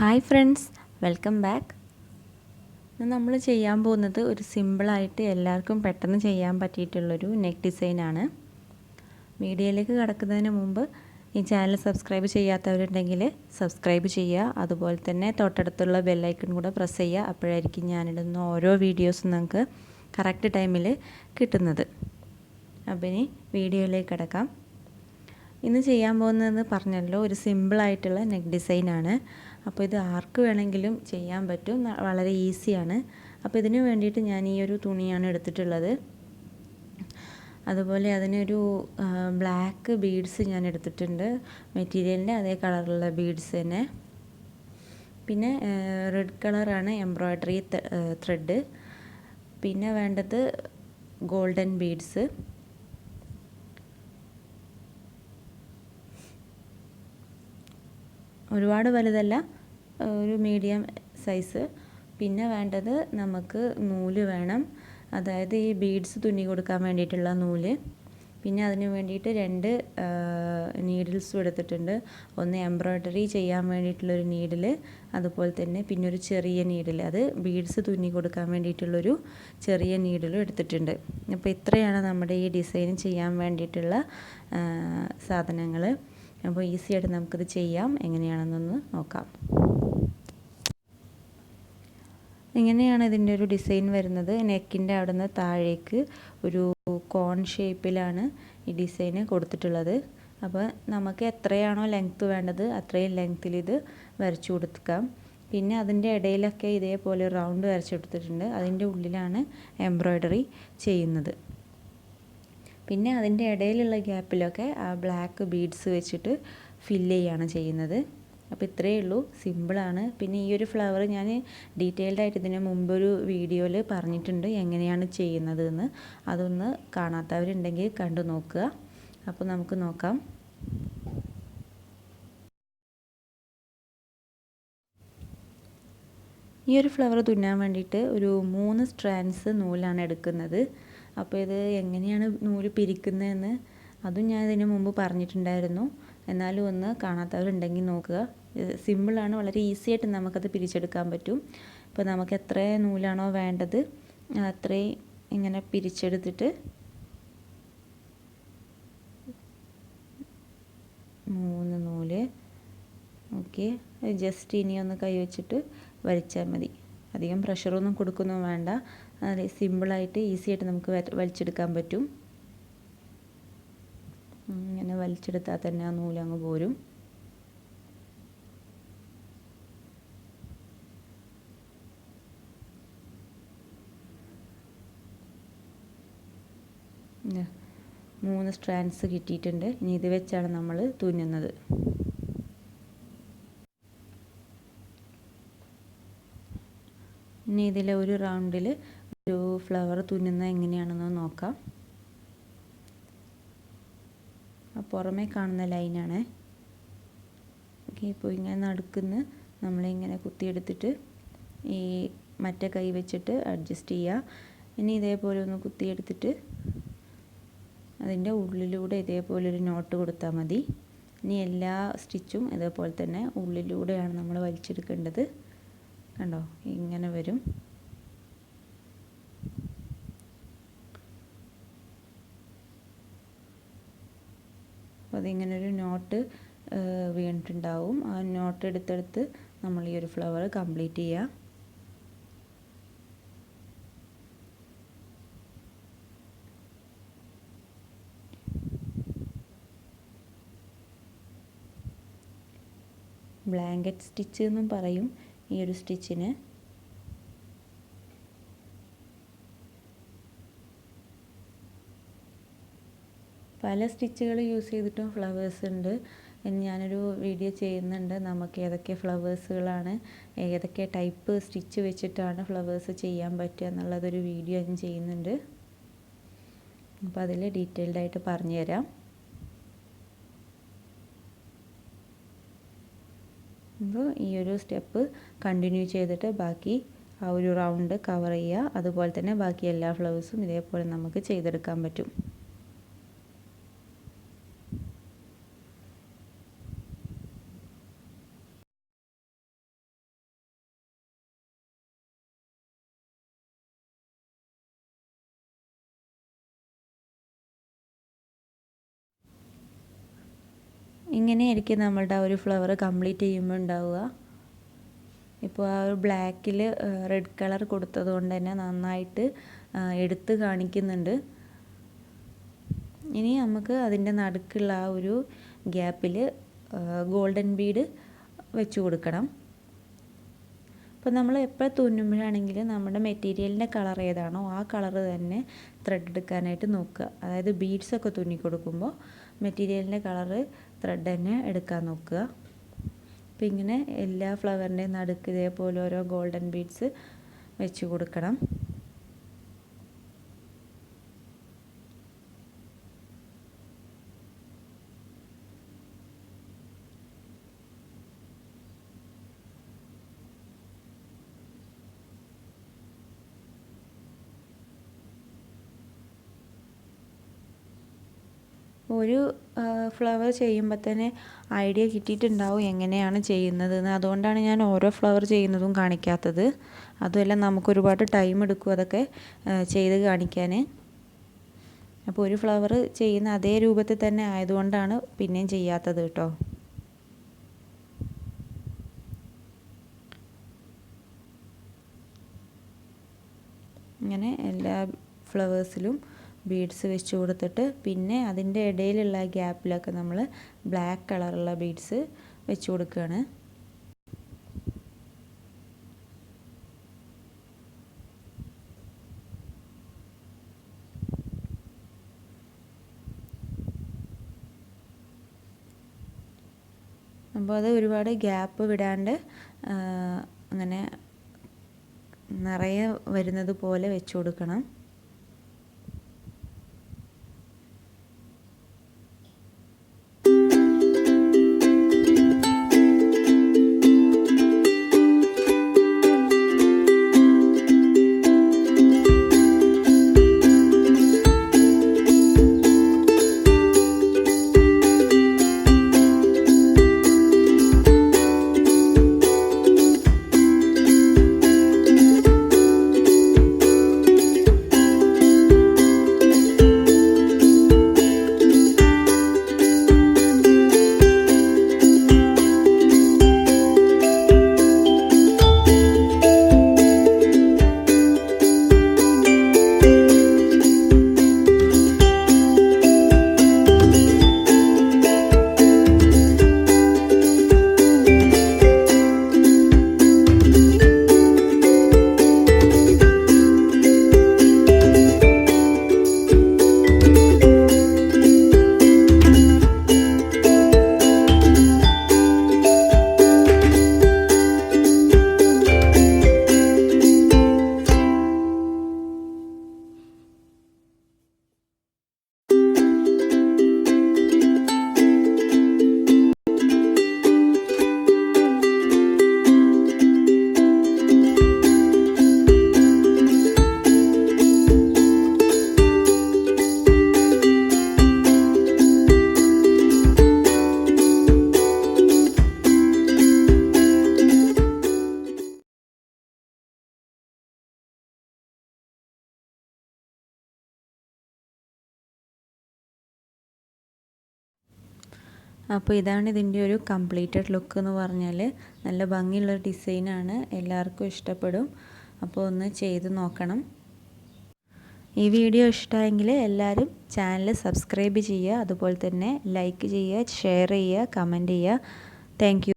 Hi friends, welcome back. നമ്മൾ ചെയ്യാൻ പോകുന്നത് ഒരു സിമ്പിളായിട്ട് എല്ലാവർക്കും പെട്ടെന്ന് ചെയ്യാൻ പറ്റിയിട്ടുള്ളൊരു നെക്ക് ഡിസൈനാണ്. വീഡിയോയിലേക്ക് കടക്കുന്നതിന് മുമ്പ് ഈ ചാനൽ സബ്സ്ക്രൈബ് ചെയ്യാത്തവരുണ്ടെങ്കിൽ സബ്സ്ക്രൈബ് ചെയ്യുക. അതുപോലെ തന്നെ തൊട്ടടുത്തുള്ള ബെല്ലൈക്കൺ കൂടെ പ്രസ് ചെയ്യുക. അപ്പോഴായിരിക്കും ഞാനിടുന്ന ഓരോ വീഡിയോസും നിങ്ങൾക്ക് കറക്റ്റ് ടൈമിൽ കിട്ടുന്നത്. അപ്പോൾ ഇനി വീഡിയോയിലേക്ക് കിടക്കാം. ഇന്ന് ചെയ്യാൻ പോകുന്നതെന്ന് പറഞ്ഞല്ലോ, ഒരു സിമ്പിളായിട്ടുള്ള നെക്ക് ഡിസൈനാണ്. അപ്പോൾ ഇത് ആർക്ക് വേണമെങ്കിലും ചെയ്യാൻ പറ്റും, വളരെ ഈസിയാണ്. അപ്പോൾ ഇതിന് വേണ്ടിയിട്ട് ഞാൻ ഈ ഒരു തുണിയാണ് എടുത്തിട്ടുള്ളത്. അതുപോലെ അതിനൊരു ബ്ലാക്ക് ബീഡ്സ് ഞാൻ എടുത്തിട്ടുണ്ട്, മെറ്റീരിയലിൻ്റെ അതേ കളറുള്ള ബീഡ്സ് തന്നെ. പിന്നെ റെഡ് കളറാണ് എംബ്രോയ്ഡറി ത്രെഡ്. പിന്നെ വേണ്ടത് ഗോൾഡൻ ബീഡ്സ്. ഒരുപാട് വലുതല്ല, ഒരു മീഡിയം സൈസ്. പിന്നെ വേണ്ടത് നമുക്ക് നൂല് വേണം, അതായത് ഈ ബീഡ്സ് തുന്നി കൊടുക്കാൻ വേണ്ടിയിട്ടുള്ള നൂല്. പിന്നെ അതിന് വേണ്ടിയിട്ട് 2 നീഡിൽസും എടുത്തിട്ടുണ്ട്. ഒന്ന് എംബ്രോയ്ഡറി ചെയ്യാൻ വേണ്ടിയിട്ടുള്ളൊരു നീഡിൽ, അതുപോലെ തന്നെ പിന്നെ ഒരു ചെറിയ നീഡിൽ, അത് ബീഡ്സ് തുന്നി കൊടുക്കാൻ വേണ്ടിയിട്ടുള്ളൊരു ചെറിയ നീഡിലും എടുത്തിട്ടുണ്ട്. അപ്പോൾ ഇത്രയാണ് നമ്മുടെ ഈ ഡിസൈൻ ചെയ്യാൻ വേണ്ടിയിട്ടുള്ള സാധനങ്ങൾ. അപ്പോൾ ഈസി ആയിട്ട് നമുക്കിത് ചെയ്യാം. എങ്ങനെയാണെന്നൊന്ന് നോക്കാം. ഇങ്ങനെയാണ് ഇതിൻ്റെ ഒരു ഡിസൈൻ വരുന്നത്. നെക്കിൻ്റെ അവിടെ നിന്ന് താഴേക്ക് ഒരു കോൺ ഷേപ്പിലാണ് ഈ ഡിസൈന് കൊടുത്തിട്ടുള്ളത്. അപ്പോൾ നമുക്ക് എത്രയാണോ ലെങ്ത്ത് വേണ്ടത് അത്രയും ലെങ്ത്തിൽ ഇത് വരച്ചു കൊടുക്കാം. പിന്നെ അതിൻ്റെ ഇടയിലൊക്കെ ഇതേപോലെ റൗണ്ട് വരച്ചു കൊടുത്തിട്ടുണ്ട്. അതിൻ്റെ ഉള്ളിലാണ് എംബ്രോയ്ഡറി ചെയ്യുന്നത്. പിന്നെ അതിൻ്റെ ഇടയിലുള്ള ഗ്യാപ്പിലൊക്കെ ആ ബ്ലാക്ക് ബീഡ്സ് വെച്ചിട്ട് ഫില്ല് ചെയ്യുകയാണ് ചെയ്യുന്നത്. അപ്പോൾ ഇത്രയേ ഉള്ളൂ, സിമ്പിളാണ്. പിന്നെ ഈ ഒരു ഫ്ലവർ ഞാൻ ഡീറ്റെയിൽഡ് ആയിട്ട് ഇതിന് മുമ്പൊരു വീഡിയോയിൽ പറഞ്ഞിട്ടുണ്ട് എങ്ങനെയാണ് ചെയ്യുന്നത് എന്ന്. അതൊന്ന് കാണാത്തവരുണ്ടെങ്കിൽ കണ്ടു നോക്കുക. അപ്പോൾ നമുക്ക് നോക്കാം. ഈ ഒരു ഫ്ലവർ തുന്നാൻ വേണ്ടിയിട്ട് ഒരു 3 സ്ട്രാൻഡ്സ് നൂലാണ് എടുക്കുന്നത്. അപ്പോൾ ഇത് എങ്ങനെയാണ് നൂല് പിരിക്കുന്നതെന്ന് അതും ഞാൻ ഇതിന് മുമ്പ് പറഞ്ഞിട്ടുണ്ടായിരുന്നു. എന്നാലും ഒന്ന് കാണാത്തവരുണ്ടെങ്കിൽ നോക്കുക. സിമ്പിളാണ്, വളരെ ഈസി ആയിട്ട് നമുക്കത് പിരിച്ചെടുക്കാൻ പറ്റും. ഇപ്പോൾ നമുക്ക് എത്ര നൂലാണോ വേണ്ടത് അത്രയും ഇങ്ങനെ പിരിച്ചെടുത്തിട്ട് 3 നൂല്. ഓക്കെ, ജസ്റ്റ് ഇനി ഒന്ന് കൈ വെച്ചിട്ട് വലിച്ചാൽ മതി. അധികം പ്രഷറൊന്നും കൊടുക്കൊന്നും വേണ്ട. അത് സിമ്പിളായിട്ട് ഈസി ആയിട്ട് നമുക്ക് വലിച്ചെടുക്കാൻ പറ്റും. ഇങ്ങനെ വലിച്ചെടുത്താൽ തന്നെ ആ നൂലങ്ങ് പോരും. മൂന്ന് സ്ട്രാൻഡ്സ് കിട്ടിയിട്ടുണ്ട്. ഇനി ഇത് വെച്ചാണ് നമ്മൾ തുന്നുന്നത്. ഇനി ഇതിലെ ഒരു റൗണ്ടിൽ ഒരു ഫ്ലവർ തുന്നുന്നത് എങ്ങനെയാണെന്ന് നോക്കാം. പുറമേ കാണുന്ന ലൈനാണ്. ഓക്കെ, ഇപ്പോൾ ഇങ്ങനെ നടുക്കുന്ന നമ്മളിങ്ങനെ കുത്തിയെടുത്തിട്ട് ഈ മറ്റേ കൈ വെച്ചിട്ട് അഡ്ജസ്റ്റ് ചെയ്യുക. ഇനി ഇതേപോലെ ഒന്ന് കുത്തിയെടുത്തിട്ട് അതിൻ്റെ ഉള്ളിലൂടെ ഇതേപോലെ ഒരു നോട്ട് കൊടുത്താൽ മതി. ഇനി എല്ലാ സ്റ്റിച്ചും ഇതേപോലെ തന്നെ ഉള്ളിലൂടെയാണ് നമ്മൾ വലിച്ചെടുക്കേണ്ടത്. കണ്ടോ, ഇങ്ങനെ വരും. അപ്പോൾ അതിങ്ങനെ ഒരു നോട്ട് വീണിട്ടുണ്ടാവും. ആ നോട്ട് എടുത്തെടുത്ത് നമ്മൾ ഈ ഒരു ഫ്ലവർ കംപ്ലീറ്റ് ചെയ്യുക. ബ്ലാങ്കറ്റ് സ്റ്റിച്ച് എന്നും പറയും ഈ ഒരു സ്റ്റിച്ചിന്. പല സ്റ്റിച്ചുകൾ യൂസ് ചെയ്തിട്ടും ഫ്ലവേഴ്സ് ഉണ്ട്. ഞാനൊരു വീഡിയോ ചെയ്യുന്നുണ്ട്, നമുക്ക് ഏതൊക്കെ ഫ്ലവേഴ്സുകളാണ്, ഏതൊക്കെ ടൈപ്പ് സ്റ്റിച്ച് വെച്ചിട്ടാണ് ഫ്ലവേഴ്സ് ചെയ്യാൻ പറ്റുക എന്നുള്ളതൊരു വീഡിയോ ഞാൻ ചെയ്യുന്നുണ്ട്. അപ്പോൾ അതിൽ ഡീറ്റെയിൽഡ് ആയിട്ട് പറഞ്ഞു തരാം. അപ്പോൾ ഈ ഒരു സ്റ്റെപ്പ് കണ്ടിന്യൂ ചെയ്തിട്ട് ബാക്കി ആ ഒരു റൗണ്ട് കവർ ചെയ്യുക. അതുപോലെ തന്നെ ബാക്കി എല്ലാ ഫ്ലവേഴ്സും ഇതേപോലെ നമുക്ക് ചെയ്തെടുക്കാൻ പറ്റും. ഇങ്ങനെയായിരിക്കും നമ്മളുടെ ആ ഒരു ഫ്ലവർ കംപ്ലീറ്റ് ചെയ്യുമ്പോൾ ഉണ്ടാവുക. ഇപ്പോൾ ആ ഒരു ബ്ലാക്കിൽ റെഡ് കളർ കൊടുത്തത് കൊണ്ട് തന്നെ നന്നായിട്ട് എടുത്ത് കാണിക്കുന്നുണ്ട്. ഇനി നമുക്ക് അതിൻ്റെ നടുക്കുള്ള ആ ഒരു ഗ്യാപ്പിൽ ഗോൾഡൻ ബീഡ് വെച്ച് കൊടുക്കണം. അപ്പോൾ നമ്മൾ എപ്പോൾ തുന്നുമ്പോഴാണെങ്കിലും നമ്മുടെ മെറ്റീരിയലിൻ്റെ കളർ ഏതാണോ ആ കളർ തന്നെ ത്രെഡ് എടുക്കാനായിട്ട് നോക്കുക. അതായത് ബീഡ്സൊക്കെ തുന്നി കൊടുക്കുമ്പോൾ മെറ്റീരിയലിൻ്റെ കളറ് ത്രെഡ് തന്നെ എടുക്കാൻ നോക്കുക. അപ്പോൾ ഇങ്ങനെ എല്ലാ ഫ്ലവറിൻ്റെയും നടുക്ക് ഇതേപോലെ ഓരോ ഗോൾഡൻ ബീഡ്സ് വെച്ച് കൊടുക്കണം. ഒരു ഫ്ലവർ ചെയ്യുമ്പോൾ തന്നെ ഐഡിയ കിട്ടിയിട്ടുണ്ടാവും എങ്ങനെയാണ് ചെയ്യുന്നതെന്ന്. അതുകൊണ്ടാണ് ഞാൻ ഓരോ ഫ്ലവർ ചെയ്യുന്നതും കാണിക്കാത്തത്. അതുമല്ല നമുക്കൊരുപാട് ടൈം എടുക്കും അതൊക്കെ ചെയ്ത് കാണിക്കാൻ. അപ്പോൾ ഒരു ഫ്ലവർ ചെയ്യുന്ന അതേ രൂപത്തിൽ തന്നെ ആയതുകൊണ്ടാണ് പിന്നെയും ചെയ്യാത്തത് കേട്ടോ. ഇങ്ങനെ എല്ലാ ഫ്ലവേഴ്സിലും ബീഡ്സ് വെച്ച് കൊടുത്തിട്ട് പിന്നെ അതിൻ്റെ ഇടയിലുള്ള ഗ്യാപ്പിലൊക്കെ നമ്മൾ ബ്ലാക്ക് കളറുള്ള ബീഡ്സ് വെച്ച് കൊടുക്കുകയാണ്. അപ്പോൾ അത് ഒരുപാട് ഗ്യാപ്പ് വിടാണ്ട് അങ്ങനെ നിറയെ വരുന്നത് പോലെ വെച്ച് കൊടുക്കണം. അപ്പോൾ ഇതാണ് ഇതിൻ്റെ ഒരു കംപ്ലീറ്റഡ് ലുക്ക് എന്ന് പറഞ്ഞാൽ. നല്ല ഭംഗിയുള്ളൊരു ഡിസൈനാണ്, എല്ലാവർക്കും ഇഷ്ടപ്പെടും. അപ്പോൾ ഒന്ന് ചെയ്ത് നോക്കണം. ഈ വീഡിയോ ഇഷ്ടമായെങ്കിൽ എല്ലാവരും ചാനൽ സബ്സ്ക്രൈബ് ചെയ്യുക, അതുപോലെ തന്നെ ലൈക്ക് ചെയ്യുക, ഷെയർ ചെയ്യുക, കമൻറ്റ് ചെയ്യുക. Thank you.